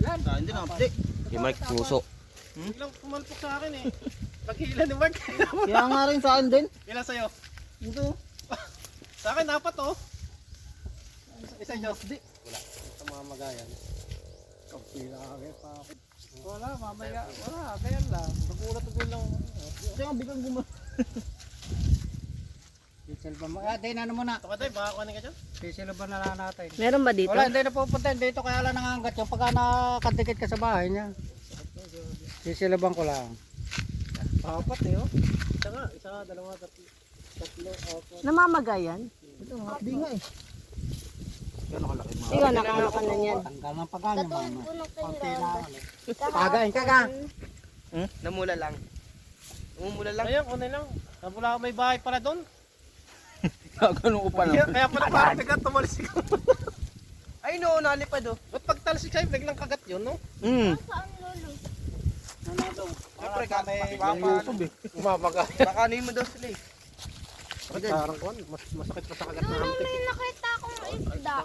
Ilan? Hindi na, hindi. Yung Mark, puso. Ilang pumalpok sa akin eh. Paghila ni Mark. Kaya nga rin sa akin din. Ilan sa'yo? Ito. Sa akin, 4 oh. Isa nyo. Wala. Sa mga magayan. Kapila kagaya pa ako. Wala, mamaya. Wala, ganyan lang. Nagulat lang. Kaya nga biglang gumano. Sisilba mo. Day na muna. Ito ka Day, baka kuhanin ka dyan. Sisilba na lang natin. Meron ba dito? Wala, hindi na pupunta dito kaya lang nangangat yung pagka nakadikit ka sa bahay niya. Sisilaban ko lang. Apat eh oh. Isa, dalawa, tatlo, apat. Namamagayan? Ito nga, di nga eh. Gano'n kalaki mga. Ikaw, nakamakan na yan. Tanggal ng pagkanya mama. Konti na pagain ka ka. Namula lang. Umula lang. Ayan, kunay lang. Napula may bahay para doon. Ganun ko pa Kaya pala parang biglang tumalsik. Ay no, nalipad oh. Ba't pag talsik sa'yo, biglang kagat yun no? Siyempre, kami Umabaga. Bakanin mo daw sila eh. Parang kuwan, masakit pa sa kagat na hamtik. May nakita akong isda.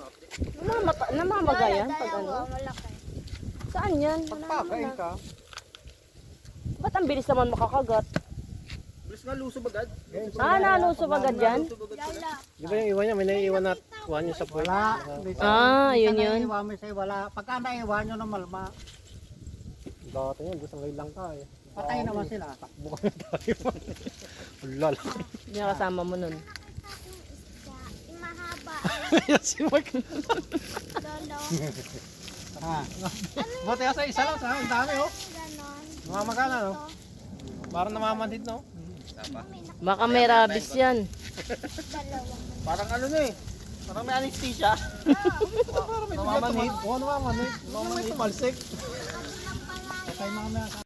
Namamagayan pag ano? Malaki. Saan yan? Pagpakain ka. Ba't ang bilis naman makakagat? Bilis nga lusob agad. Ah, nalusog agad yan? Lala. Di ba yung iwan niya, may naiiwan na kuwan yung sa puwet? Wala. Ah, yun yun. Naiiwan mo sa'yo, wala. Pagka naiiwan nyo na malma. Dati yun, gusto ngayon lang ka eh. Patay naman sila. Takbo kami tayo. Wala lang. Hindi kasama mo nun. Isda. Yung mahaba. Yan si Mark. Lolo. Ha. Buti ka sa isa lang sa ang dami oh. Ganon. Namamagana no? Parang namamanhid no? Baka may rabies yan. Dalawang. Parang ano na eh. Parang may anesthesia. Namamanhid? Oo, namamanhid. Namamanhid. Tumalsik. Lang pala. Patay mga